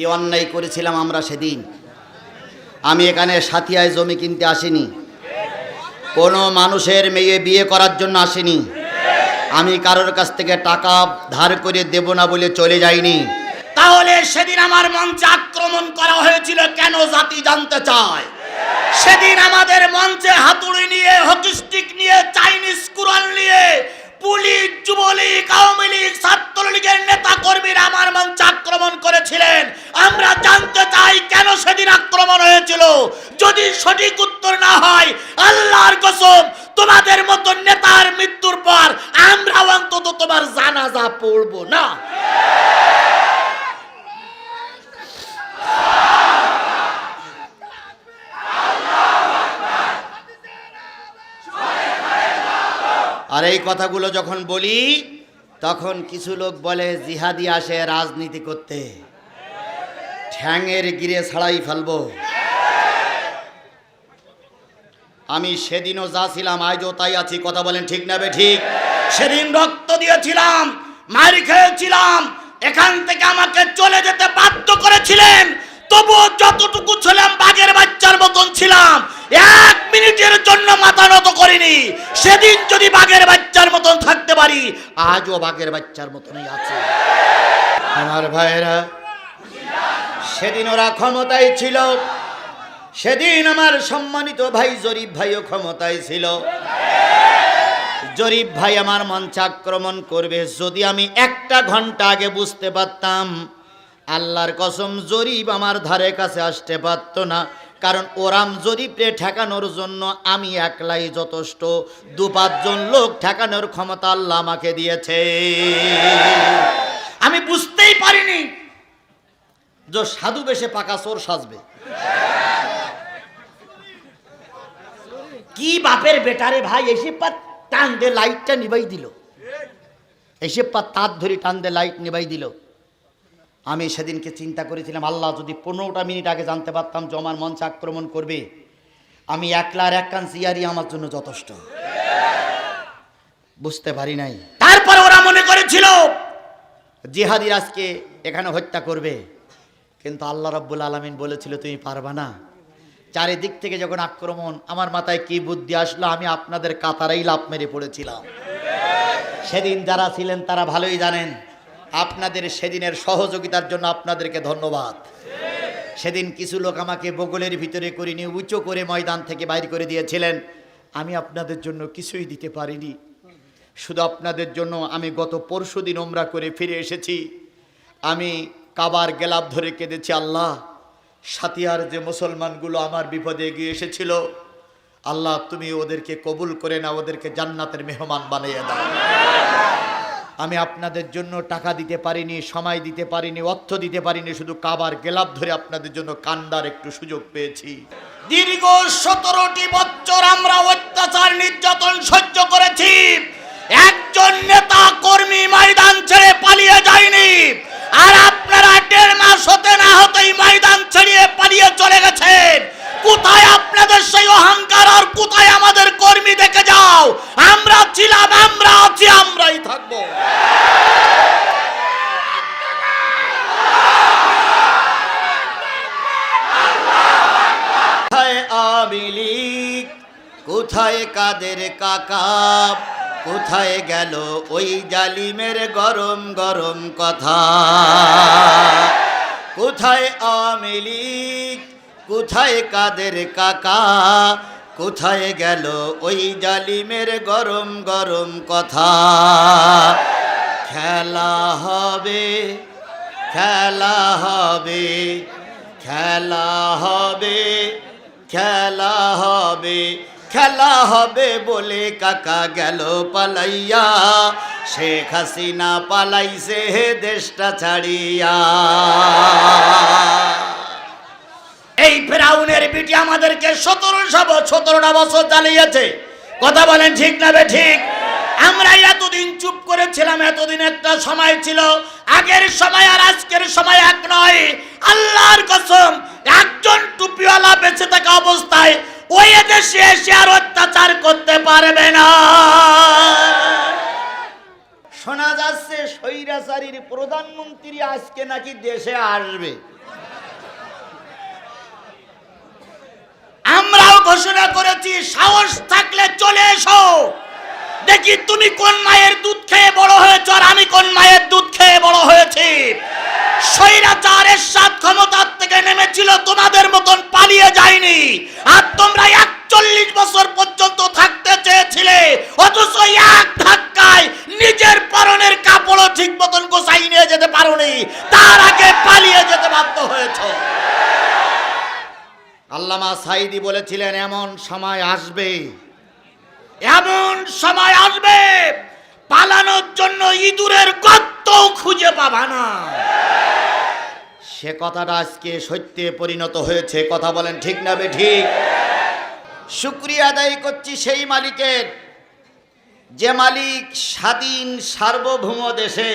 কি অন্যায় করেছিলাম আমরা সেদিন। আমি এখানে সাথিয়ায় জমি কিনতে আসিনি, কোনো মানুষের মেয়ে বিয়ে করার জন্য আসিনি, আমি কারোর কাছ থেকে টাকা ধার করে দেব না বলে চলে যাইনি। তাহলে সেদিন আমার মঞ্চে আক্রমণ করা হয়েছিল কেন জাতি জানতে চায়। সেদিন আমাদের মঞ্চে হাতুড়ি নিয়ে, হকি স্টিক নিয়ে, চাইনিজ কুরআন নিয়ে পুলিশ, যুবলীগ, আওয়ামী লীগ, ছাত্রলীগের নেতা কর্মীরা আমার মঞ্চে আক্রমণ করেছিলেন। আমরা জানতে চাই কেন সেদিন আক্রমণ হয়েছিল। যদি সঠিক উত্তর না হয়, আল্লাহর কসম তোমাদের মতো নেতার মৃত্যুর পর আমরা অন্তত তোমার জানাজা পড়ব না। আর এই কথাগুলো যখন বলি তখন কিছু লোক বলে জিহাদি আসে রাজনীতি করতে, ঠ্যাঙের গিরে ছাড়াই ফেলবো। আমি সেদিনও যা ছিলাম আজও তাই আছি, কথা বলেন ঠিক না বে ঠিক? সেদিন রক্ত দিয়েছিলাম, মার খেয়েছিলাম, এখান থেকে আমাকে চলে যেতে বাধ্য করেছিলেন, তবুও যতটুকু ছিলাম বাঘের বাচ্চার মতন ছিলাম, এক মিনিটের জন্য মাথা নত করিনি। সেদিন যদি বাঘের বাচ্চার মতন থাকতে পারি, আজও বাঘের বাচ্চার মতনই আছে। আমার ভাইয়েরা, সেদিন ওরা ক্ষমতায় ছিল, সেদিন আমার সম্মানিত ভাই জরিফ ভাইও ক্ষমতায় ছিল। জরিফ ভাই আমার মঞ্চে আক্রমণ করবে, যদি আমি একটা ঘন্টা আগে বুঝতে পারতাম, আল্লাহর কসম জরিফ আমার ধারে কাছে আসতে পারত না। কারণ ওরাম জরিফে ঠেকানোর জন্য আমি একলাই যথেষ্ট, 2-5 জন লোক ঠেকানোর ক্ষমতা আল্লাহ আমাকে দিয়েছে। আমি বুঝতেই পারিনি যে সাধু বেশে পাকা চোর সাজবে। কি বাপের বেটারে ভাই, এসে পা টান দে লাইটটা নিবাই দিল, এসে পা তার ধরে টান দে লাইট নিবাই দিল। আমি সেদিনকে চিন্তা করেছিলাম, আল্লাহ যদি 15টা মিনিট আগে জানতে পারতাম যে আমার মঞ্চে আক্রমণ করবে, আমি একলার এক কান চেয়ারই আমার জন্য যথেষ্ট। বুঝতে পারি নাই। তারপর ওরা মনে করেছিল জিহাদির আজকে এখানে হত্যা করবে, কিন্তু আল্লাহ রাব্বুল আলামিন বলেছিল তুমি পারবা না। চারিদিক থেকে যখন আক্রমণ, আমার মাথায় কি বুদ্ধি আসলো, আমি আপনাদের কাতারেই লাফ মেরে পড়েছিলাম। সেদিন যারা ছিলেন তারা ভালোই জানেন। আপনাদের সেদিনের সহযোগিতার জন্য আপনাদেরকে ধন্যবাদ। সেদিন কিছু লোক আমাকে বগলের ভিতরে করে নিয়ে উঁচু করে ময়দান থেকে বাইর করে দিয়েছিলেন। আমি আপনাদের জন্য কিছুই দিতে পারিনি। শুধু আপনাদের জন্য আমি গত পরশুদিন উমরা করে ফিরে এসেছি। আমি কাবার গেলাপ ধরে কেঁদেছি, আল্লাহ সাতিয়ার যে মুসলমানগুলো আমার বিপদে এগিয়ে এসেছিল, আল্লাহ তুমি ওদেরকে কবুল করে না, ওদেরকে জান্নাতের মেহমান বানিয়ে দাও। আমি আপনাদের জন্য টাকা দিতে পারিনি, সময় দিতে পারিনি, অর্থ দিতে পারিনি, শুধু কাবার গেলাপ ধরে আপনাদের জন্য কান্দার একটু সুযোগ পেয়েছি। দীর্ঘ 17টি বছর আমরা অত্যাচার নির্যাতন সহ্য করেছি। একজন নেতা কর্মী ময়দান ছেড়ে পালিয়ে যায়নি। আর আপনারা 1.5 মাস হতে না হতেই ময়দান ছেড়ে পালিয়ে চলে গেছেন। কোথায় আপনাদের সেই অহংকার, আর কোথায় আমাদের কর্মী? দেখে যাও, আমরা ছিলাম, আমরা আছি, আমরাই থাকবো। কোথায় আওয়ামী লীগ, কোথায় কাদের কাকা, কোথায় গেল ওই জালিমের গরম গরম কথা? কোথায় আওয়ামী লীগ, কোথায় কাদের কাকা, কোথায় গেল ওই জালিমের গরম গরম কথা? খেলা হবে, খেলা হবে, খেলা হবে, খেলা হবে, খেলা হবে বলে কাকা গেল পালাইয়া, শেখ হাসিনা পালাইছে হে দেশটা ছাড়িয়া। এই ফেরাউনের বিটি আমাদেরকে 17টা বছর চালিয়েছে। কথা বলেন ঠিক না বে ঠিক? আমরা এতদিন চুপ করেছিলাম। এতদিন একটা সময় ছিল, আগের সময় আর আজকের সময় এক নয়। আল্লাহর কসম, একজন টুপিওয়ালা বেঁচে থাকা অবস্থায় ওই দেশে এসে আর অত্যাচার করতে পারবে না। শোনা যাচ্ছে স্বৈরাচারীর প্রধানমন্ত্রী আজকে নাকি দেশে আসবে। ঘোষণা করেছি, সাহস থাকলে চলে এসো, দেখি তুমি কোন মায়ের দুধ খেয়ে বড় হয়েছো আর আমি কোন মায়ের দুধ খেয়ে বড় হয়েছি। স্বৈরাচার এরশাদ ক্ষমতার থেকে নেমেছিল, তোমাদের মতন পালিয়ে যায়নি। আর তোমরা 41 বছর পর্যন্ত থাকতে চেয়েছিলে, অথচ এক ধাক্কায় নিজের পরনের কাপড়ও ঠিক মতন গোছাই নিয়ে যেতে পারোনি, তার আগে পালিয়ে যেতে বাধ্য হয়েছো। আল্লামা সাঈদী বলেছিলেন, এমন সময় আসবে, এমন সময় আসবে, পালানোর জন্য ইঁদুরের গর্তও খুঁজে পাবা না। সে কথাটা আজকে সত্যে পরিণত হয়েছে। কথা বলেন ঠিক না বেঠিক? শুকরিয়া আদায় করছি সেই মালিকের, যে মালিক স্বাধীন সার্বভৌম দেশে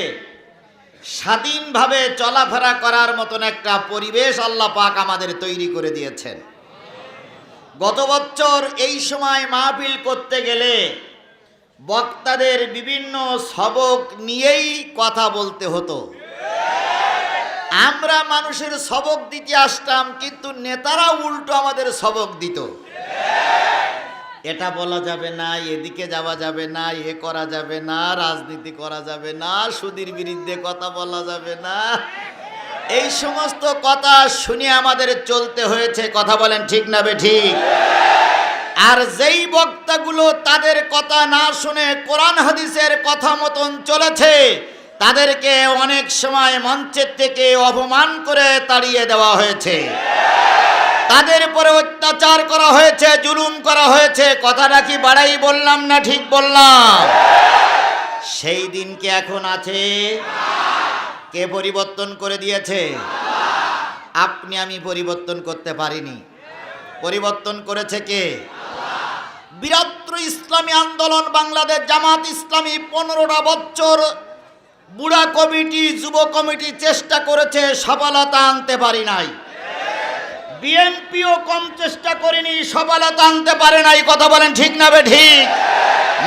স্বাধীনভাবে চলাফেরা করার মতন একটা পরিবেশ আল্লাহ পাক আমাদের তৈরি করে দিয়েছেন। গত বছর এই সময় মাহফিল করতে গেলে বক্তাদের বিভিন্ন সবক নিয়েই কথা বলতে হতো। আমরা মানুষের সবক দিতে আসতাম, কিন্তু নেতারা উল্টো আমাদের সবক দিত। এটা বলা যাবে না, এদিকে যাওয়া যাবে না, এ করা যাবে না, রাজনীতি করা যাবে না, সুদের বিরুদ্ধে কথা বলা যাবে না, এই সমস্ত কথা শুনে আমাদের চলতে হয়েছে। কথা বলেন ঠিক না বেঠিক? আর যেই বক্তাগুলো তাদের কথা না শুনে কোরআন হাদিসের কথা মতন চলেছে, তাদেরকে অনেক সময় মঞ্চের থেকে অপমান করে তাড়িয়ে দেওয়া হয়েছে, তাদের উপরে অত্যাচার করা হয়েছে, জুলুম করা হয়েছে। কথাটা কি বাড়াই বললাম না ঠিক বললাম? সেই দিন কি এখন আছে? কে পরিবর্তন করে দিয়েছে? আপনি আমি পরিবর্তন করতে পারিনি, পরিবর্তন করেছে কে? বৃহত্তর ইসলামী আন্দোলন বাংলাদেশ জামাত ইসলামী 15টা বছর বুড়া কমিটি, যুব কমিটি চেষ্টা করেছে, সফলতা আনতে পারি নাই। বিএনপিও কম চেষ্টা করেনি, সফলতা আনতে পারে নাই। কথা বলেন ঠিক না বেঠিক?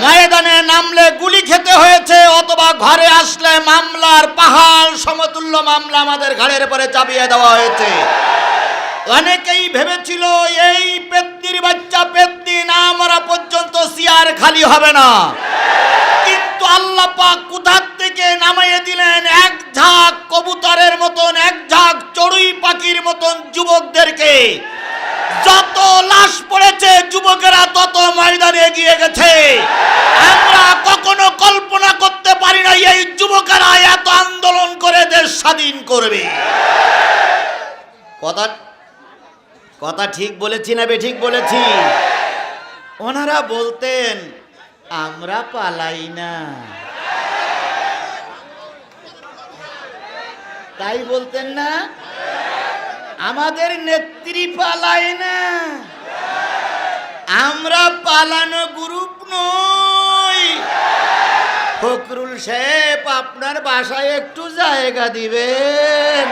ময়দানে নামলে গুলি খেতে হয়েছে, অথবা ঘরে আসলে মামলার পাহাড় সমতুল্য মামলা আমাদের ঘাড়ের পরে চাপিয়ে দেওয়া হয়েছে। অনেকেই ভেবেছিল এই পেত্নির বাচ্চা পেত্নি না মরা পর্যন্ত চেয়ার খালি হবে না, কিন্তু আল্লাহ পাক কোথার থেকে নামিয়ে দিলেন এক ঝাঁক কবুতরের মতন, এক ঝাঁক চড়ুই পাখির মতন যুবকদেরকে। যত লাশ পড়েছে যুবকেরা তত ময়দানে এগিয়ে গেছে। আমরা কখনো কল্পনা করতে পারি না এই যুবকেরা এত আন্দোলন করে দেশ স্বাধীন করবে। কথা ঠিক বলেছি না বেঠিক বলেছি? ওনারা বলতেন আমরা পালাই না, তাই বলতেন না? আমাদের নেত্রী পালায় না, আমরা পালানো গ্রুপ নই। ফখরুল সাহেব আপনার বাসায় একটু জায়গা দিবেন?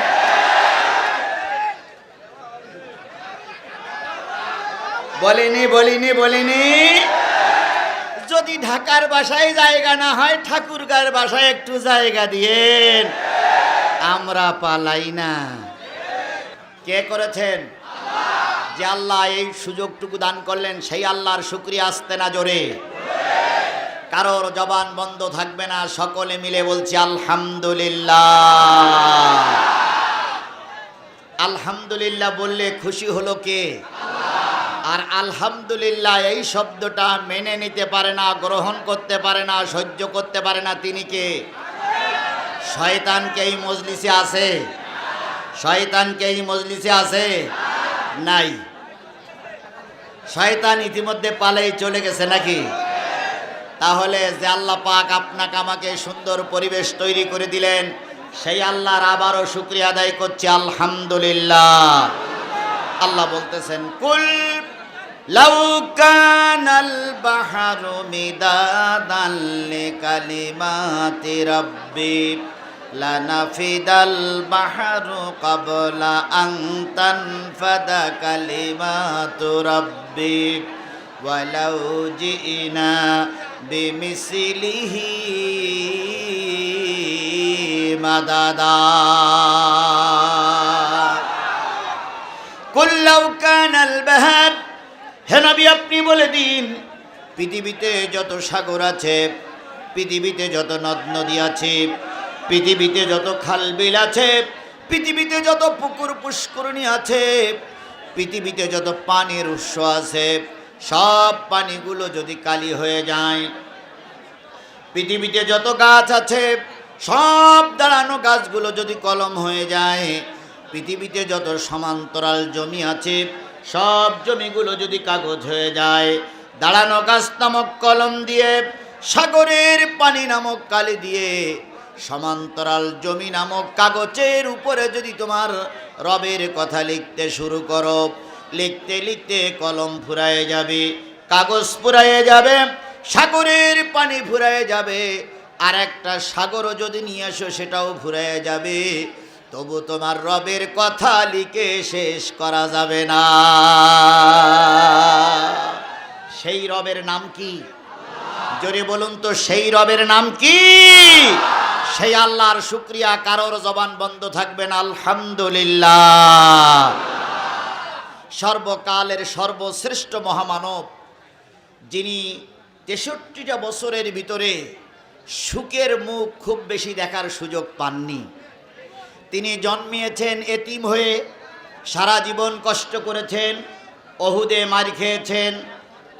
বলিনি। যদি ঢাকার বাসায় জায়গা না হয়, ঠাকুরগাঁর বাসায় একটু জায়গা দিয়েন। আমরা পালাই না। কে করেছেন? যে আল্লাহ এই সুযোগটুকু দান করলেন, সেই আল্লাহর শুকরিয়া আসতে না জোরে? কারোর জবান বন্ধ থাকবে না, সকলে মিলে বলছি আলহামদুলিল্লাহ। আলহামদুলিল্লাহ বললে খুশি হলো কে? আর আলহামদুলিল্লাহ এই শব্দটা মেনে নিতে পারে না, গ্রহণ করতে পারে না, সহ্য করতে পারে না, তিনি কে? শয়তান কে এই মজলিসে আছে? শয়তান কে এই মজলিসে আছে? নাই। শয়তান ইতিমধ্যে পালাই চলে গেছে নাকি? তাহলে যে আল্লাহ পাক আপনাকে আমাকে সুন্দর পরিবেশ তৈরি করে দিলেন, সেই আল্লাহর আবারও শুকরিয়া আদায় করছি আলহামদুলিল্লাহ। আল্লাহ বলতেছেন, কুল লাউ কানাল বাহরু মিদাদান লিকালিমাতি রাব্বি লানাফিদাল বাহরু ক্বাবলা আন তানফাদা কালিমাতু রাব্বি ওয়ালাউ জিনা বিমিসলিহি মাদাদা। কুল লাউ কানাল বাহর, হে নবী আপনি বলে দিন, পৃথিবীতে যত সাগর আছে, পৃথিবীতে যত নদ নদী আছে, পৃথিবীতে যত খাল বিল আছে, পৃথিবীতে যত পুকুর পুষ্করণী আছে, পৃথিবীতে যত পানির উৎস আছে, সব পানিগুলো যদি কালি হয়ে যায়, পৃথিবীতে যত গাছ আছে সব দাঁড়ানো গাছগুলো যদি কলম হয়ে যায়, পৃথিবীতে যত সমান্তরাল জমি আছে সব জমিগুলো যদি কাগজ হয়ে যায়, দাঁড়ানো গাছ নামক কলম দিয়ে, সাগরের পানি নামক কালি দিয়ে, সমান্তরাল জমি নামক কাগজের উপরে যদি তোমার রবের কথা লিখতে শুরু করো, লিখতে লিখতে কলম ফুরায়ে যাবে, কাগজ ফুরায়ে যাবে, সাগরের পানি ফুরায়ে যাবে, আর একটা সাগরও যদি নিয়ে আসো সেটাও ফুরায়ে যাবে, তবু তোমার রবের কথা লিখে শেষ করা যাবে না। সেই রবের নাম কি? জোরে বলুন তো, সেই রবের নাম কি? সেই আল্লাহর শুকরিয়া কারোর জবান বন্ধ থাকবে না আলহামদুলিল্লাহ। সর্বকালের সর্বশ্রেষ্ঠ মহামানব, যিনি 63টা বছরের ভিতরে সুখের মুখ খুব বেশি দেখার সুযোগ পাননি, তিনি জন্মিয়েছেন এতিম হয়ে, সারা জীবন কষ্ট করেছেন, অহুদে মার খেয়েছেন,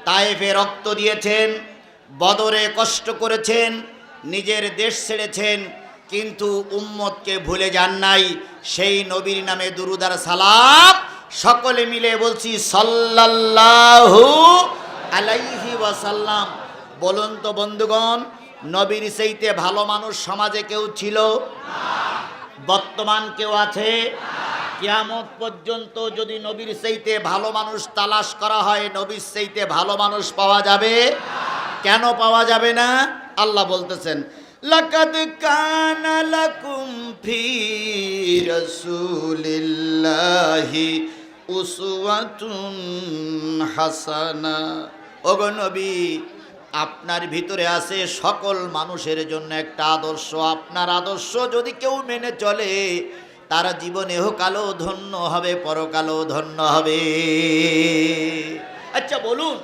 তায়েফে রক্ত দিয়েছেন, বদরে কষ্ট করেছেন, নিজের দেশ ছেড়েছেন, কিন্তু উম্মতকে ভুলে যান নাই। সেই নবীর নামে দুরূদ আর সালাম সকলে মিলে বলছি সাল্লাল্লাহু আলাইহি ওয়াসাল্লাম। বলুন তো বন্ধুগণ, নবীর চাইতে ভালো মানুষ সমাজে কেউ ছিল? বর্তমান কেউ আছে? কিয়ামত পর্যন্ত যদি নবীর চাইতে ভালো মানুষ তালাশ করা হয়, নবীর চাইতে ভালো মানুষ পাওয়া যাবে? কেন পাওয়া যাবে না? আল্লাহ বলতেছেন, লাকাদ কানা লাকুম ফি রাসূলিল্লাহি উসওয়াতুন হাসানা। ওগো নবী, আপনার ভিতরে আছে সকল মানুষের জন্য একটা আদর্শ। আপনার আদর্শ যদি কেউ মেনে চলে, তার জীবন ইহকালও ধন্য হবে, পরকালও ধন্য হবে। আচ্ছা বলুন,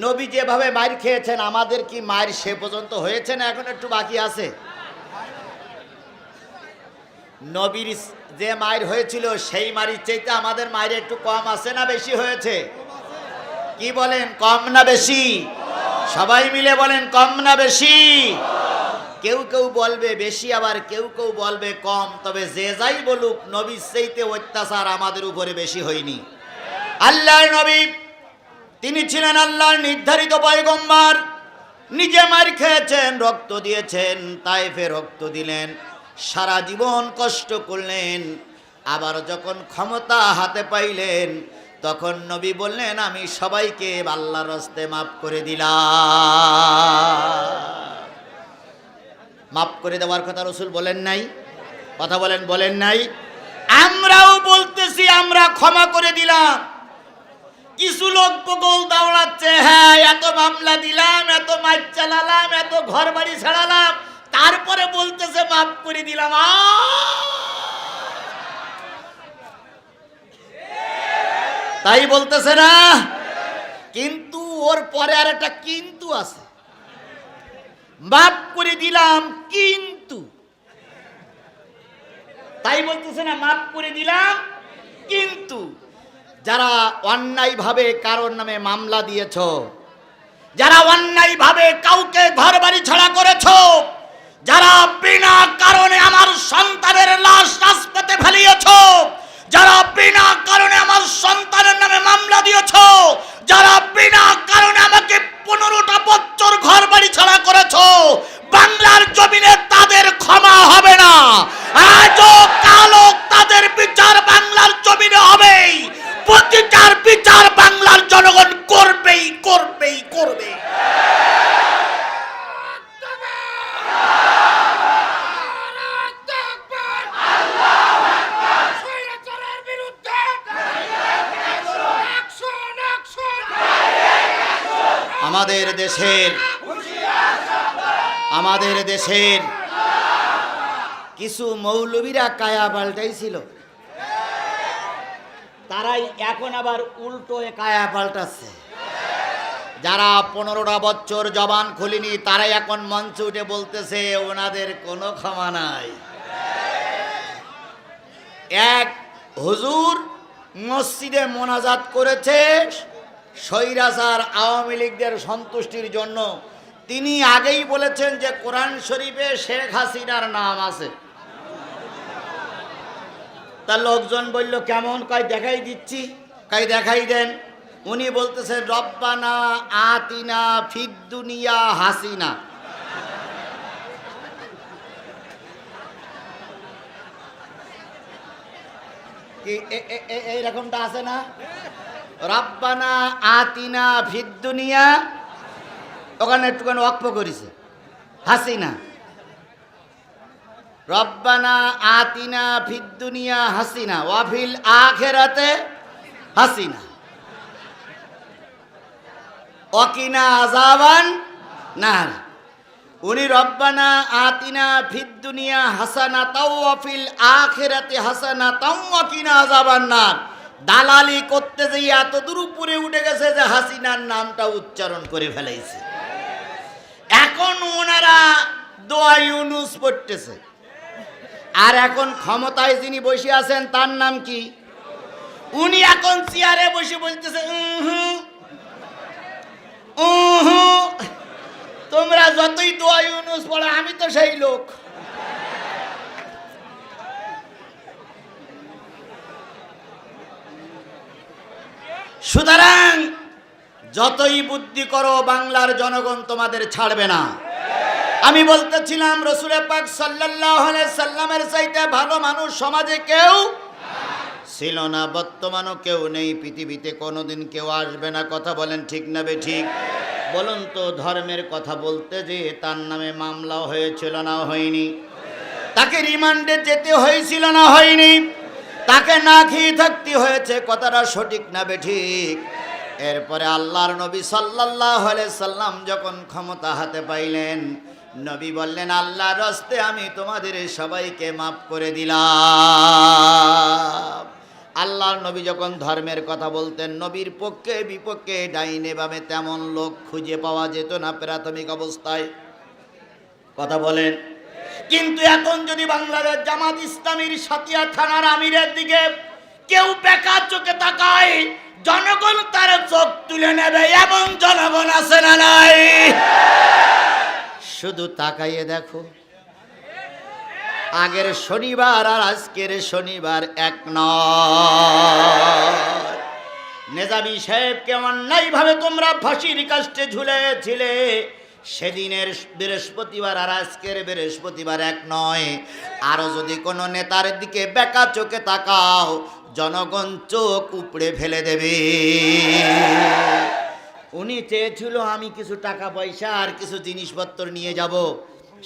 নবী যেভাবে মার খেয়েছেন, আমাদের কি মার সে পর্যন্ত হয়েছে না এখন একটু বাকি আছে? নবীর যে মার হয়েছিল সেই মারির চাইতে আমাদের মায়ের একটু কম আছে না বেশি হয়েছে? কি বলেন, কম না বেশি? সবাই মিলে বলেন, কম না বেশি? কেউ কেউ বলবে বেশি, আবার কেউ কেউ বলবে কম। তবে যে যাই বলুক, নবীর চাইতে অত্যাচার আমাদের উপরে বেশি হয়নি। আল্লাহর নবী, তিনি ছিলেন আল্লাহর নির্ধারিত পয়গম্বর, নিজে মার খেয়েছেন, রক্ত দিয়েছেন, তায়েফে রক্ত দিলেন, সারা জীবন কষ্ট করলেন। আবার যখন ক্ষমতা হাতে পাইলেন, তখন নবী বললেন, আমি সবাইকে আল্লাহর রাস্তে মাফ করে দিলাম। মাফ করে দেওয়ার কথা রাসূল বলেন নাই? কথা বলেন, বলেন নাই? আমরাও বলতেছি, আমরা ক্ষমা করে দিলাম। কিছু লোক বগল দাওড়াচ্ছে, হ্যাঁ এত মামলা দিলাম, এত মার চালালাম, এত ঘর বাড়ি ছাড়ালাম, তারপরে বলতেছে মাফ করে দিলাম। তাই বলতেছে না? কিন্তু ওর পরে আর একটা কিন্তু আছে। মাফ করে দিলাম কিন্তু, তাই বলতেছে না, মাফ করে দিলাম কিন্তু যারা অন্যায়ভাবে কারোর নামে মামলা দিয়েছ, যারা অন্যায়ভাবে কাউকে ঘর বাড়ি ছাড়া করেছ, যারা বিনা কারণে আমার সন্তানের লাশ রাজপথে ফেলিয়েছ, যারা বিনা কারণে আমার সন্তানের নামে মামলা দিয়েছ, যারা বিনা কারণে আমাকে 15টা বছর ঘর বাড়ি ছাড়া করেছ, বাংলার জমিনে তাদের ক্ষমা হবে না। আজও কালো তাদের বিচার বাংলার জমিনে হবেই। প্রতিটার বিচার বাংলার জনগণ করবেই, করবেই, করবে। আমাদের দেশের কিছু মৌলবীরা কায়া পাল্টাইছিল। তারাই এখন আবার উল্টো কায়া পাল্টাচ্ছে। যারা 15টা বছর জবান খুলিনি তারাই এখন মঞ্চে উঠে বলতেছে ওনাদের কোনো ক্ষমা নাই। এক হুজুর মসজিদে মোনাজাত করেছে স্বৈরাচার আওয়ামী লীগদের সন্তুষ্টির জন্য। তিনি আগেই বলেছেন যে কোরআন শরীফে শেখ হাসিনার নাম আছে। তা লোকজন বলল কেমন? কয় দেখাই দিচ্ছি। কয় দেখাই দেন। উনি বলতেছেন রব্বানা আতিনা ফিদ দুনিয়া হাসিনা। কি এইরকমটা আছে না? রব্বানা আতিনা ফিদ দুনিয়া, ওখানে একটুখানি ওয়াকফ করেছে হাসিনা। রব্বানা আতিনা ফিদ দুনিয়া হাসিনা ওয়া ফিল আখিরাতে হাসিনা ওয়াকিনা আযাবান নার। উনি রব্বানা আতিনা ফিদ দুনিয়া হাসানাতাও ওয়া ফিল আখিরাতি হাসানাতাও ওয়াকিনা আযাবান নার। দালালি করতে যেয়ে এত দূর উপরে উঠে গেছে যে হাসিনার নামটা উচ্চারণ করে ফেলাইছে। এখন ওনারা দোয়া ইউনুস পড়তেছে। আর এখন ক্ষমতায় যিনি বসে আছেন তার নাম কি? উনি এখন চেয়ারে বসে বলতেছে তোমরা যতই দোয়া ইউনুস পড়ো আমি তো সেই লোক। সুতরাং যতই বুদ্ধি করো বাংলার জনগণ তোমাদের ছাড়বে না। আমি বলতেছিলাম রাসূল পাক সাল্লাল্লাহু আলাইহি সাল্লামের চাইতে ভালো মানুষ সমাজে কেউ ছিল না, বর্তমানও কেউ নেই, পৃথিবীতে কোনোদিন কেউ আসবে না। কথা বলেন ঠিক না বেঠিক? বলুন তো, ধর্মের কথা বলতে যে তার নামে মামলা হয়েছিল না হয়নি? তাকে রিমান্ডে যেতে হয়েছিল না হয়নি? তাকে না খেয়ে থাকতে হয়েছে। কথাটা সঠিক না বেঠিক? এরপরে আল্লাহর নবী সাল্লাল্লাহু আলাইহি সাল্লাম যখন ক্ষমতা হাতে পাইলেন, নবী বললেন আল্লাহর রাস্তে আমি তোমাদের সবাইকে মাফ করে দিলাম। আল্লাহর নবী যখন ধর্মের কথা বলতেন, নবীর পক্ষে বিপক্ষে ডাইনে বামে তেমন লোক খুঁজে পাওয়া যেত না প্রাথমিক অবস্থায়। কথা বলেন। কিন্তু এখন যদি বাংলাদেশ জামাত ইসলামীর সাতিয়া থানার আমিরের দিকে কেউ বেকার চোখে তাকায়, জনগণ তার চোখ তুলে নেবে। এমন জনগণ আছে না নাই? শুধু তাকাইয়ে দেখো, আগের শনিবার আর আজকের শনিবার এক নয়। নেজামী সাহেবকে অন্যায়ভাবে তোমরা ফাঁসির কাস্টে ঝুলেছিলে, সেদিনের বৃহস্পতিবার আর আজকের বৃহস্পতিবার এক নয়। আরো যদি কোনো নেতার দিকে বেকা চোখে তাকাও, জনগণ চোখ উপড়ে ফেলে দেবে। উনি চেয়েছিল আমি কিছু টাকা পয়সা আর কিছু জিনিসপত্র নিয়ে যাব।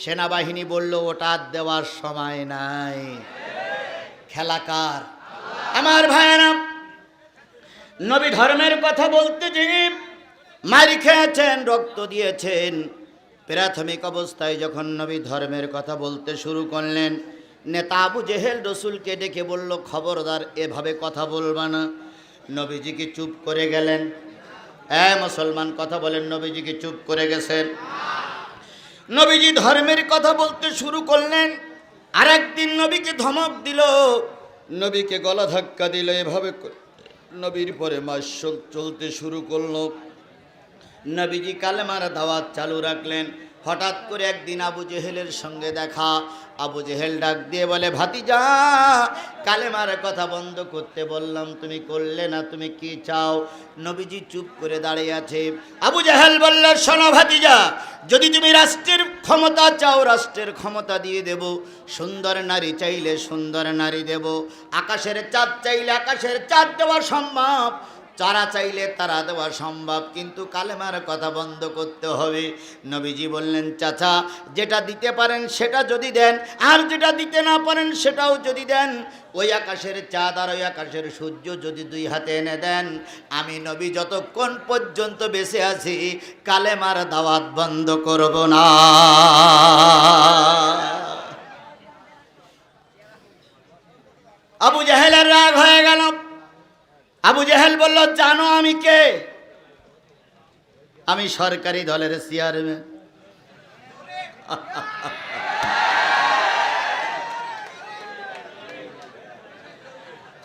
সেনাবাহিনী বলল ওটা দেওয়ার সময় নাই। খেলাকার আমার ভাইয়েরা, নবী ধর্মের কথা বলতে যে মারি খেয়েছেন, রক্ত দিয়েছেন। প্রাথমিক অবস্থায় যখন নবী ধর্মের কথা বলতে শুরু করলেন, নেতা আবু জেহেল রসুলকে ডেকে বলল খবরদার এভাবে কথা বলবা না। নবীজি কি চুপ করে গেলেন? মুসলমান কথা বলেন, নবীজি কি চুপ করে গেছেন? নবীজি ধর্মের কথা বলতে শুরু করলেন। আরেকদিন নবীকে ধমক দিল, নবীকে গলা ধাক্কা দিল। এভাবে নবীর পরে মাস চলতে শুরু করলো। নবীজি কালেমার দাওয়াত চালু রাখলেন। হঠাৎ করে একদিন আবু জেহেলের সঙ্গে দেখা। আবু জেহেল ডাক দিয়ে বলে, ভাতিজা কালেমার কথা বন্ধ করতে বললাম, তুমি করলে না, তুমি কি চাও? নবীজি চুপ করে দাঁড়িয়ে আছে। আবু জেহেল বলল, শোনো ভাতিজা, যদি তুমি রাষ্ট্রের ক্ষমতা চাও রাষ্ট্রের ক্ষমতা দিয়ে দেব, সুন্দর নারী চাইলে সুন্দর নারী দেব, আকাশের চাঁদ চাইলে আকাশের চাঁদ দেওয়া সম্ভব, তারা চাইলে তারা দেওয়া সম্ভব, কিন্তু কালেমার কথা বন্ধ করতে হবে। নবীজি বললেন, চাচা যেটা দিতে পারেন সেটা যদি দেন, আর যেটা দিতে না পারেন সেটাও যদি দেন, ওই আকাশের চাঁদ আর ওই আকাশের সূর্য যদি দুই হাতে এনে দেন, আমি নবী যতক্ষণ পর্যন্ত বেঁচে আছি কালেমার দাওয়াত বন্ধ করব না। আবু জাহেলের রাগ হয়ে গেল। আবু জেহেল বলল, জানো আমি কে? আমি সরকারি দলের চেয়ারম্যান।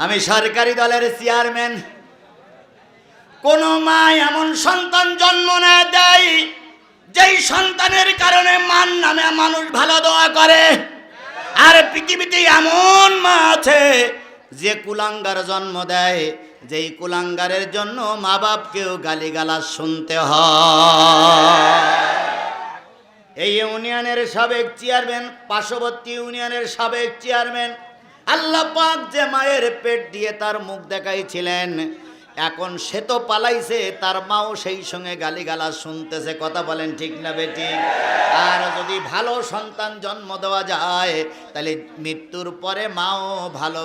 আমি সরকারি দলের চেয়ারম্যান। কোন মা এমন সন্তান জন্ম না দেয় যেই সন্তানের কারণে মান নামে মানুষ ভালো দোয়া করে। আর পৃথিবীতে এমন মা আছে যে কুলাঙ্গার জন্ম দেয়, যেই কুলাঙ্গারের জন্য মা বাপকেও গালিগালাজ শুনতে হয়। এই ইউনিয়নের সাবেক চেয়ারম্যান, পার্শ্ববর্তী ইউনিয়নের সাবেক চেয়ারম্যান, আল্লাহ পাক যে মায়ের পেট দিয়ে তার মুখ দেখাইছিলেন, এখন সে তো পালাইছে, তার মাও সেই সঙ্গে গালিগালাজ শুনতেছে। কথা বলেন ঠিক না বেটি? আর যদি ভালো সন্তান জন্ম দেওয়া যায় তাহলে মৃত্যুর পরে মাও ভালো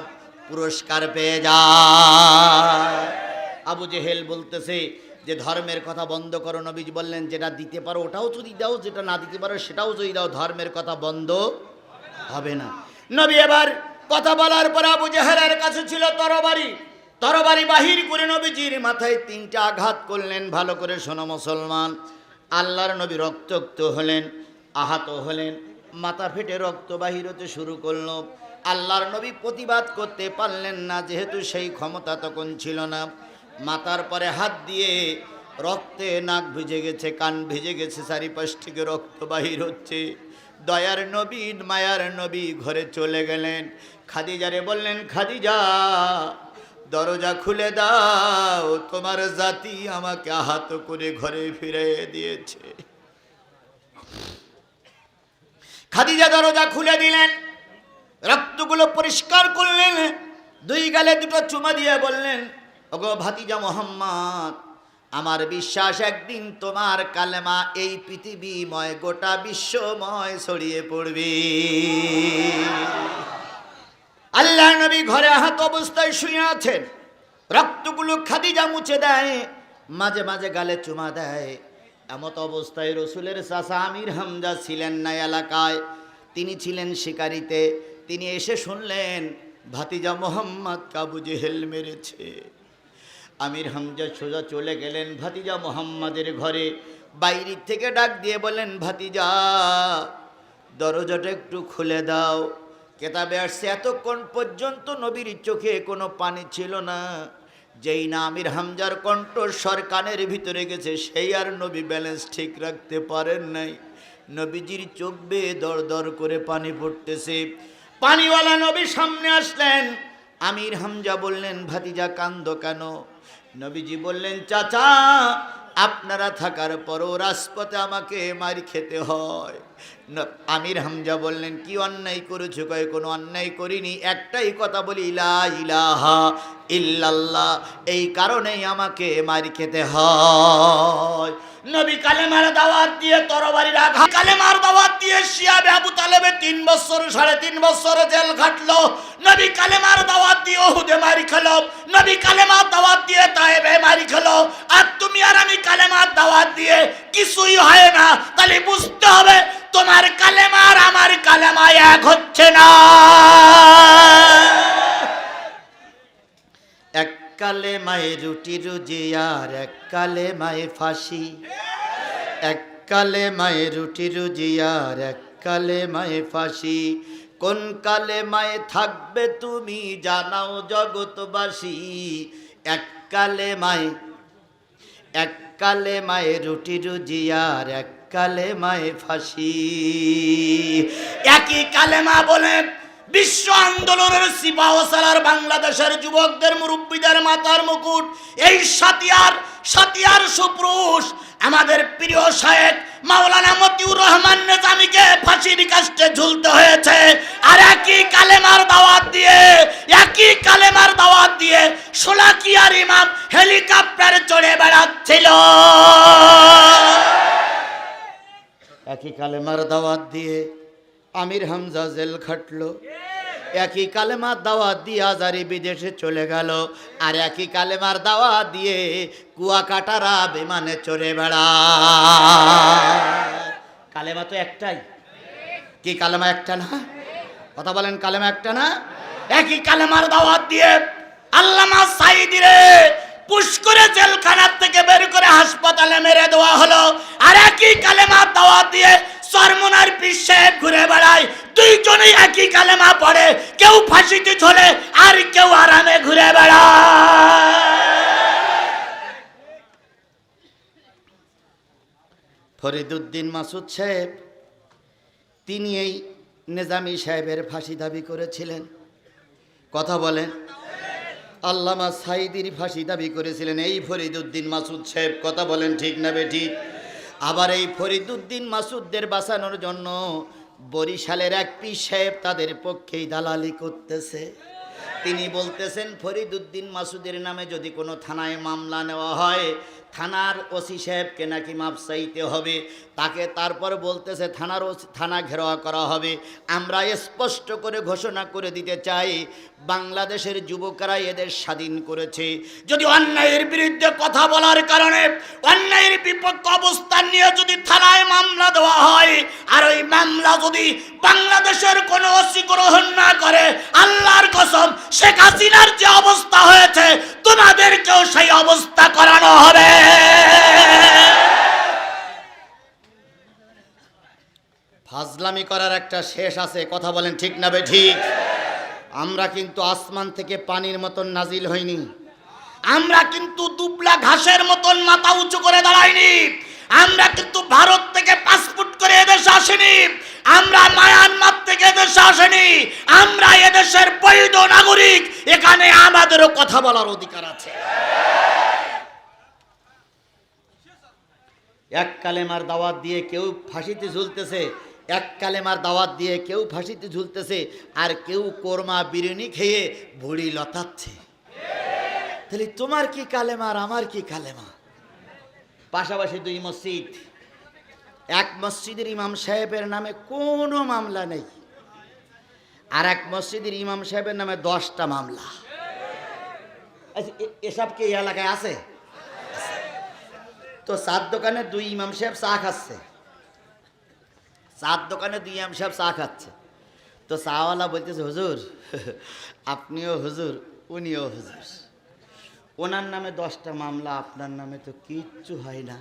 পুরস্কার পেয়ে যায়। আবু জেহেল বলতেছে যে ধর্মের কথা বন্ধ করো। নবীজি বললেন, যেটা দিতে পারো ওটাও যদি দাও, যেটা না দিতে পারো সেটাও যদি দাও, ধর্মের কথা বন্ধ হবে না। নবী এবার কথা বলার পর আবু জেহেলের কাছে ছিল তরবারি। তরবারি বাহির করে নবীজির মাথায় 3টা আঘাত করলেন। ভালো করে শোনো মুসলমান, আল্লাহর নবী রক্তাক্ত হলেন, আহত হলেন, মাথা ফেটে রক্ত বাহির হতে শুরু করলো। আল্লাহর নবী প্রতিবাদ করতে পারলেন না, যেহেতু সেই ক্ষমতা তখন ছিল না। মাথার পরে হাত দিয়ে রক্তে নাক ভিজে গেছে, কান ভিজে গেছে, চারিপাশ থেকে রক্ত বাহির হচ্ছে। দয়ার নবী, মায়ার নবী ঘরে চলে গেলেন। খাদিজারে বললেন, খাদিজা দরজা খুলে দাও, তোমার জাতি আমাকে আহত করে ঘরে ফিরিয়ে দিয়েছে। খাদিজা দরজা খুলে দিলেন, রক্তগুলো পরিষ্কার করলেন, 2 গালে 2টো চুমা দিয়ে বললেন, ওগো ভাতিজা মোহাম্মদ, আমার বিশ্বাস একদিন তোমার কালেমা এই পৃথিবীময় গোটা বিশ্বময় ছড়িয়ে পড়বে। আল্লাহ নবী ঘরে আহত অবস্থায় শুয়ে আছেন। রক্তগুলো খাদিজা মুছে দেয়, মাঝে মাঝে গালে চুমা দেয়। এমত অবস্থায় রসুলের চাচা আমির হামজা ছিলেন না এলাকায়, তিনি ছিলেন শিকারিতে। তিনি এসে শুনলেন ভাতিজা মোহাম্মদ আবু জেহেল মেরেছে। আমির হামজা সোজা চলে গেলেন ভাতিজা মোহাম্মদের ঘরে। বাইরে থেকে ডাক দিয়ে বলেন, ভাতিজা দরজাটা একটু খুলে দাও। কেতাবে আসছে এতক্ষণ পর্যন্ত নবীর চোখে কোনো পানি ছিল না। যেই না আমির হামজার কণ্ঠস্বর কানের ভিতরে গেছে, সেই আর নবী ব্যালেন্স ঠিক রাখতে পারেন নাই। নবীজির চোখ বেয়ে দর দর করে পানি পড়তেছে। পানিওয়ালা নবী সামনে আসলেন। আমির হামজা বললেন, ভাতিজা কান্দো কেন? নবীজি বললেন, চাচা আপনারা থাকার পরও রাজপথে আমাকে মার খেতে হয়। আমির হামজা বললেন, কি অন্যায় করেছো? কয় কোনো অন্যায় করিনি, একটাই কথা বলি, লা ইলাহা ইল্লাল্লাহ, এই কারণেই আমাকে মার খেতে হয়। নবী কালেমার দাওয়াত দিয়ে তরবারির আঘাত, কালেমার দাওয়াত দিয়ে শিয়াবে আবু তালেবে 3 বছর 3.5 বছর জেল খাটলো। নবী কালেমার দাওয়াত দিয়ে উহুদে মারি খেলো। নবী কালেমার দাওয়াত দিয়ে তায়েবে মারি খেলো। আর তুমি আর আমি কালেমার দাওয়াত দিয়ে কিছুই হয় না, তাহলে বুঝতে হবে তোমার কালেমা আর আমার কালেমা এক হচ্ছে না। এক কালেমায় রুটি রুজি আর এক কালেমায় ফাঁসি। এক কালেমায় রুটি রুজি আর এক কালেমায় ফাঁসি। কোন কালেমায় থাকবে তুমি জানাও জগৎবাসী। এক কালেমায় রুটি রুজি আর এক কালেমায় ফাঁসি। একই কালেমা বলে বিশ্ব আন্দোলনের সিপাহসালার বাংলাদেশের যুবকদের মুরব্বীদের মাথার মুকুট, এই সাতিয়ার সুপুরুষ আমাদের প্রিয় শায়েখ মাওলানা মতিউর রহমান নিজামীকে ফাঁসির কাস্টে ঝুলতে হয়েছে। আর একই কালেমার দাওয়াত দিয়ে শোলাকিয়ার ইমাম হেলিকপ্টারে চড়ে বেড়াচ্ছিল। একই কালেমার দাওয়াত দিয়ে আমির হামজা জেল খাটলো। একই কালেমার দাওয়াত দিয়ে আজারি বিদেশে চলে গেল। আর একই কালেমার দাওয়াত দিয়ে কুয়াকাটারা বিমানে চড়ে বেড়ায়। কালেমা তো একটাই। কি কালেমা একটা না? কথা বলেন, কালেমা একটা না? একই কালেমার দাওয়াত দিয়ে আল্লামা সাঈদীরে পুশ করে জেলখানার থেকে বের করে হাসপাতালে মেরে দেওয়া হলো। আর একই কালেমা দাওয়াত দিয়ে চরমোনার পীর সাহেব ঘুরে বেড়ায়, দুইজনেই একই কালেমা পড়ে, কেউ ফাঁসিতে ঝোলে আর কেউ আরামে ঘুরে বেড়ায়। ফরিদউদ্দিন মাসুদ সাহেব তিনি এই নিজামী সাহেবের ফাঁসি দাবি করেছিলেন। কথা বলেন। আল্লামা সাঈদীর ফাঁসি দাবি করেছিলেন এই ফরিদউদ্দিন মাসুদ সাহেব। কথা বলেন ঠিক না বেঠিক? আবার এই ফরিদউদ্দিন মাসুদদের বাঁচানোর জন্য বরিশালের এক পীর সাহেব তাদের পক্ষেই দালালি করতেছে। তিনি বলতেছেন ফরিদউদ্দিন মাসুদের নামে যদি কোনো থানায় মামলা নেওয়া হয়, থানার ওসি সাহেবকে নাকি মাপ চাইতে হবে, তাকে তারপর বলতেছে থানা ঘেরাও করা হবে। আমরা স্পষ্ট করে ঘোষণা করে দিতে চাই, বাংলাদেশের যুবকরা এদের স্বাধীন করেছে। যদি অন্যায়ের বিরুদ্ধে কথা বলার কারণে, অন্যায়ের বিপক্ষে অবস্থান নিয়ে যদি থানায় মামলা দেওয়া হয়, আর ওই মামলা যদি বাংলাদেশের কোনো ওসি গ্রহণ না করে, আল্লাহর কসম শেখ হাসিনার যে অবস্থা হয়েছে তোমাদেরকেও সেই অবস্থা করানো হবে। ফাজলামি করার একটা শেষ আছে। কথা বলেন ঠিক না বেঠিক? আমরা কিন্তু আসমান থেকে পানির মতন নাজিল হইনি, আমরা কিন্তু দুবলা ঘাসের মতন মাথা উঁচু করে দাঁড়াইনি, আমরা কিন্তু ভারত থেকে পাসপোর্ট করে এদেশে আসিনি, আমরা মায়ানমার থেকে এদেশে আসিনি, আমরা এদেশের বৈধ নাগরিক, এখানে আমাদেরও কথা বলার অধিকার আছে। এক কালেমার দাওয়াত দিয়ে কেউ ফাঁসিতে ঝুলতেছে, এক কালেমার দাওয়াত দিয়ে কেউ ফাঁসিতে ঝুলতেছে, আর কেউ কোরমা বিরিয়ানি খেয়ে ভুড়ি লতাচ্ছে। তাহলে তোমার কি কালেমা আর আমার কি কালেমা? পাশাপাশি দুই মসজিদ, এক মসজিদের ইমাম সাহেবের নামে কোনো মামলা নেই, আর এক মসজিদের ইমাম সাহেবের নামে 10টা মামলা। এসব কি এই এলাকায় আছে? তো চার দোকানে দুই ইমাম সাহেব চা খাচ্ছে, চার দোকানে দুই ইমাম সাহেব চা খাচ্ছে। তো চাওয়ালা বলতেছে, হুজুর আপনিও হুজুর, উনিও হুজুর, ওনার নামে 10টা মামলা, আপনার নামে তো কিচ্ছু হয় না।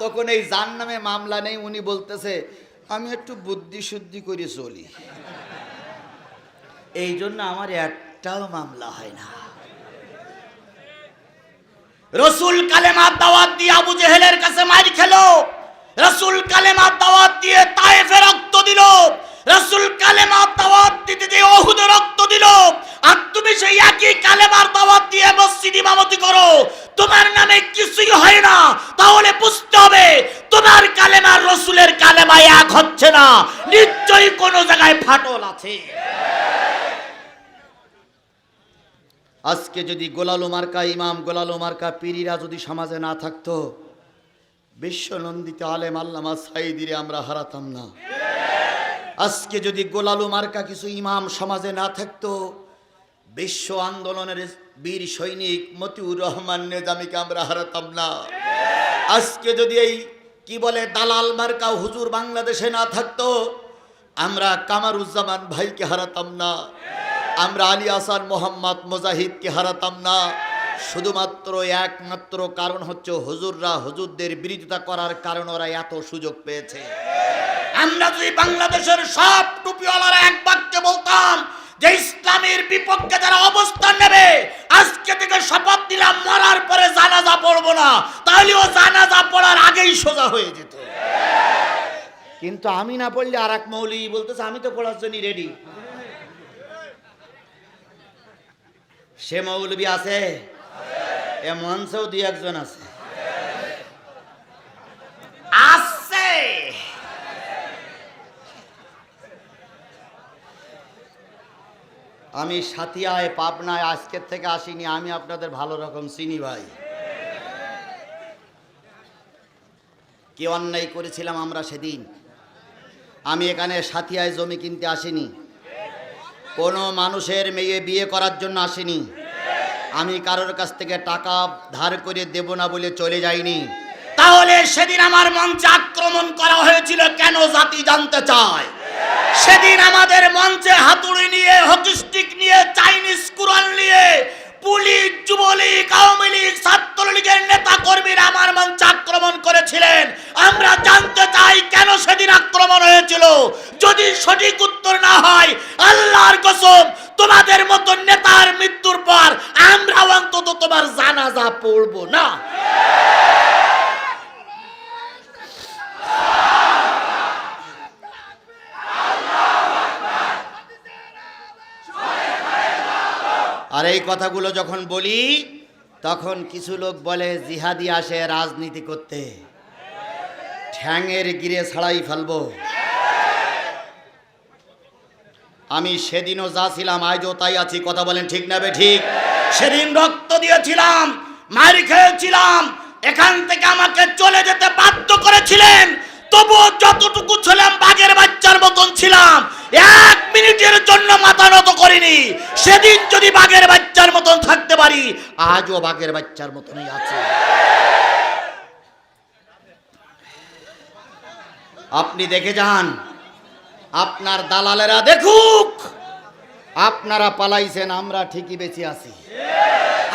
তখন এই যার নামে মামলা নেই উনি বলতেছে, আমি একটু বুদ্ধি শুদ্ধি করে চলি, এই জন্য আমার একটাও মামলা হয় না। রসুল কালেমার দাওয়াত দিয়ে আবু জেহেলের কাছে মার খেলো, রসুল কালেমার দাওয়াত দিয়ে তায়েফে রক্ত দিল, রসুল কালেমার দাওয়াত দিতে দিয়ে উহুদে রক্ত দিল, আর তুমি সেই একই কালেমার দাওয়াত দিয়ে মসজিদ ইমামতি করো, তোমার নামে কিছুই হয় না। তাহলে বুঝতে হবে তোমার কালেমার রসুলের কালেমা এক হচ্ছে না, নিশ্চয়ই কোনো জায়গায় ফাটল আছে। আজকে যদি গোলালু মার্কা ইমাম, গোলালু মার্কা পীরিরা যদি সমাজে না থাকতো, বিশ্বনন্দিত আলেম আল্লামা সাঈদীরে আমরা হারাতাম না। আজকে যদি গোলালু মার্কা কিছু ইমাম সমাজে না থাকতো, বিশ্ব আন্দোলনের বীর সৈনিক মতিউর রহমান নিজামীকে আমরা হারাতাম না। আজকে যদি এই কি বলে দালাল মার্কা হুজুর বাংলাদেশে না থাকতো, আমরা কামারুজ্জামান ভাইকে হারাতাম না, আমরা আলী আসান মোহাম্মদ মুজাহিদকে হারাতাম না। শুধুমাত্র একমাত্র কারণ হচ্ছে হুজুররা হুজুরদের বিরোধিতা করার কারণে ওরা এত সুযোগ পেয়েছে। আমরা যদি বাংলাদেশের সব টুপিওয়ালারা এক বাক্যে বলতাম যে ইসলামের বিপক্ষে যারা অবস্থান নেবে, আজকে থেকে শপথ দিলাম মরার পরে জানাজা পড়বো না, তাহলে ও জানাজা পড়ার আগেই সোজা হয়ে যেত। কিন্তু আমি না পড়লে আর এক মৌলবি বলতেছে আমি তো পড়ার জন্য রেডি। সে মৌলবি আছে, এ মঞ্চেও দুই একজন আছে। আমি সাথিয়ায় পাবনায় আজকের থেকে আসিনি, আমি আপনাদের ভালো রকম চিনি ভাই। কি অন্যায় করেছিলাম আমরা সেদিন। আমি এখানে সাথিয়ায় জমি কিনতে আসিনি, কোনো মানুষের মেয়ে বিয়ে করার জন্য আসিনি, আমি কারোর কাছ থেকে টাকা ধার করে দেব না বলে চলে যাইনি। তাহলে সেদিন আমার মঞ্চে আক্রমণ করা হয়েছিল কেন জাতি জানতে চায়। সেদিন আমাদের মঞ্চে হাতুড়ি নিয়ে, হকি স্টিক নিয়ে, চাইনিজ কুড়াল যদি সঠিক উত্তর না হয়, আল্লাহর কসম তোমাদের মতো নেতার মৃত্যুর পর আমরা অন্তত তোমার জানাজা পড়ব না। আর এই কথাগুলো যখন বলি তখন কিছু লোক বলে জিহাদি আসে রাজনীতি করতে, ঠ্যাঙের গিরে ছাড়াই ফেলবো। আমি সেদিনও যা ছিলাম আজও তাই আছি, কথা বলেন ঠিক না বে ঠিক? সেদিন রক্ত দিয়েছিলাম, মার খেয়েছিলাম, এখান থেকে আমাকে চলে যেতে বাধ্য করেছিলেন, তবুও যতটুকু ছিলাম বাঘের বাচ্চার মতন ছিলাম, এক মিনিটের জন্য মাথা নত করিনি। সেদিন যদি বাঘের বাচ্চার মতন থাকতে পারি, আজও বাঘের বাচ্চার মতনই আছে। আপনি দেখে যান, আপনার দালালেরা দেখুক, আপনারা পালাইছেন, আমরা ঠিকই বেঁচে আছি।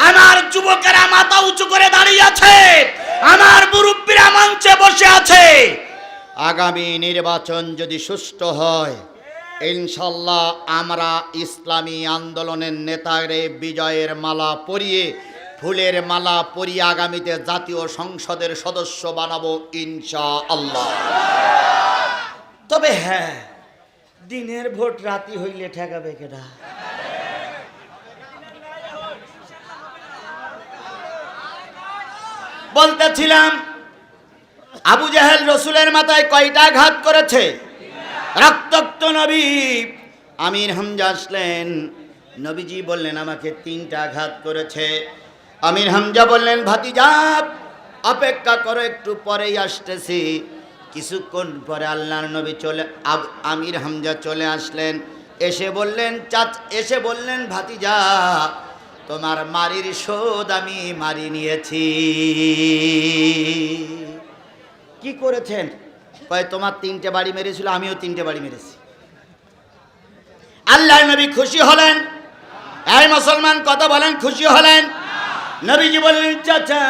আমার যুবকেরা মাথা উঁচু করে দাঁড়িয়ে আছে, আমার মুরব্বীরা মঞ্চে বসে আছে। আগামী নির্বাচন যদি সুষ্ঠু হয়, ইনশাল্লাহ আমরা ইসলামী আন্দোলনের নেতারে বিজয়ের মালা পরিয়ে, ফুলের মালা পরিয়ে আগামীতে জাতীয় সংসদের সদস্য বানাবো ইনশাআল্লাহ। তবে হ্যাঁ, দিনের ভোট রাতি হইলে ঠেকাবে কেডা? বলতেছিলাম, আবু জাহেল রসুলের মাথায় কয়টা ঘাত করেছে? রক্তাক্ত নবী আমির হামজা আসলেন, নবীজি বললেন আমাকে 3টা ঘাত করেছে। আমির হামজা বললেন, ভাতিজা অপেক্ষা করো, একটু পরেই আসতেছি। কিছুক্ষণ পরে আল্লাহর নবী আমির হামজা চলে আসলেন, এসে বললেন ভাতিজা তোমার মারির শোধ আমি মারি নিয়েছি। কি করেছেন? কয় তোমার 3টে বাড়ি মেরেছিল, আমিও 3টে বাড়ি মেরেছি। আল্লাহর নবী খুশি হলেন। এই মুসলমান কথা বলেন, খুশি হলেন? নবীজি বললেন, চাচা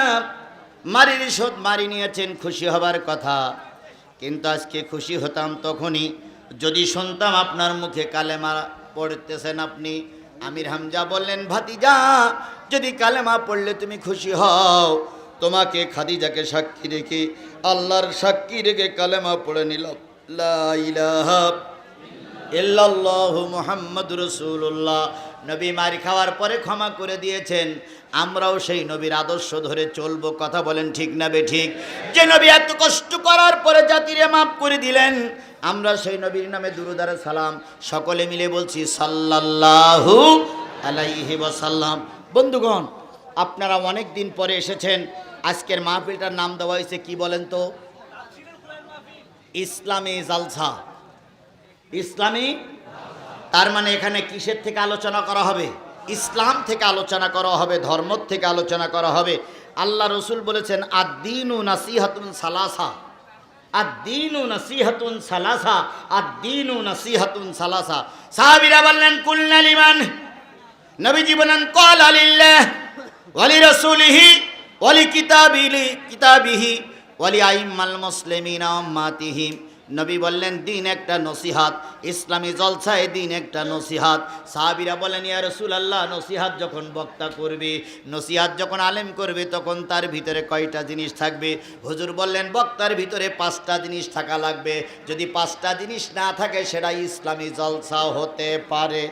মারির শোধ মারি নিয়েছেন, খুশি হবার কথা, কিন্তু আজকে খুশি হতাম তখনই যদি শুনতাম আপনার মুখে কালেমা পড়তেছেন আপনি। আমির হামজা বললেন, ভাতিজা যদি কালেমা পড়লে তুমি খুশি হও, তোমাকে খাদিজাকে সাক্ষী রেখে, আল্লাহর সাক্ষী রেখে কালেমা পড়ে নিলাম, লা ইলাহা ইল্লাল্লাহু মুহাম্মাদুর রাসূলুল্লাহ। নবী মার খাওয়ার পরে ক্ষমা করে দিয়েছেন, আমরাও সেই নবীর আদর্শ ধরে চলবো, কথা বলেন ঠিক না বে ঠিক? যে নবী এত কষ্ট করার পরে জাতিরে মাফ করে দিলেন, আমরা সেই নবীর নামে দুরূদ আর সালাম সকলে মিলে বলছি সাল্লাল্লাহু আলাইহি ওয়াসাল্লাম। বন্ধুগণ, আপনারা অনেক দিন পরে এসেছেন, আজকের মাহফিলটার নাম দেওয়া হয়েছে কি বলেন তো? ইসলামী জালসা। ইসলামী, তার মানে এখানে কিসের থেকে আলোচনা করা হবে? ইসলাম থেকে আলোচনা করা হবে, ধর্ম থেকে আলোচনা করা হবে। আল্লাহ রসুল বলেছেন, আদ-দীনু নাসিহাতুন সালাসা, আদ-দীনু নাসিহাতুন সালাসা, আদ-দীনু নাসিহাতুন সালাসা। সাহাবীরা বললেন, কুলনা লিমান? নবীজি বলেন, ক্বালা লিল্লাহ ওয়া লিরাসূলিহি ওয়া লিকিতাবিহি ওয়া লিআইম্মাল মুসলিমিনা ওয়া উম্মাতিহিম। নবী বললেন, দিন একটা নসিহাত, ইসলামী জলসায় দিন একটা নসিহাত। সাহাবীরা বলেন, ইয়া রাসূলুল্লাহ, নসিহাত যখন বক্তা করবে, নসিহাত যখন আলেম করবে, তখন তার ভিতরে কয়টা জিনিস থাকবে? হুজুর বললেন, বক্তার ভিতরে 5টা জিনিস থাকা লাগবে। যদি 5টা জিনিস না থাকে, সেটা ইসলামী জলসা হতে পারে।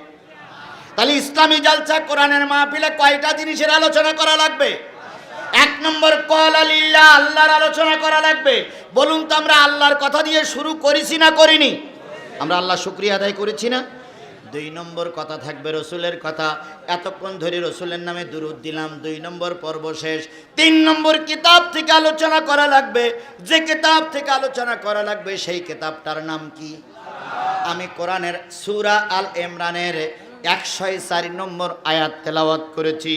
তাহলে ইসলামী জলসা কোরআনের মাহফিলে কয়টা জিনিসের আলোচনা করা লাগবে? 1 নম্বর, ক্বালা লিল্লাহ, আল্লাহর আলোচনা করা লাগবে। বলুন তো, আমরা আল্লাহর কথা দিয়ে শুরু করেছি না করিনি? আমরা আল্লাহর শুকরিয়া আদায় করেছি না? 2 নম্বর কথা থাকবে রসুলের কথা, এতক্ষণ ধরে রসুলের নামে দুরূদ দিলাম, 2 নম্বর পর্ব শেষ। 3 নম্বর, কিতাব থেকে আলোচনা করা লাগবে। যে কিতাব থেকে আলোচনা করা লাগবে, সেই কিতাবটার নাম কি? আমি কোরআনের সূরা আল ইমরানের 104 নম্বর আয়াত তেলাওয়াত করেছি।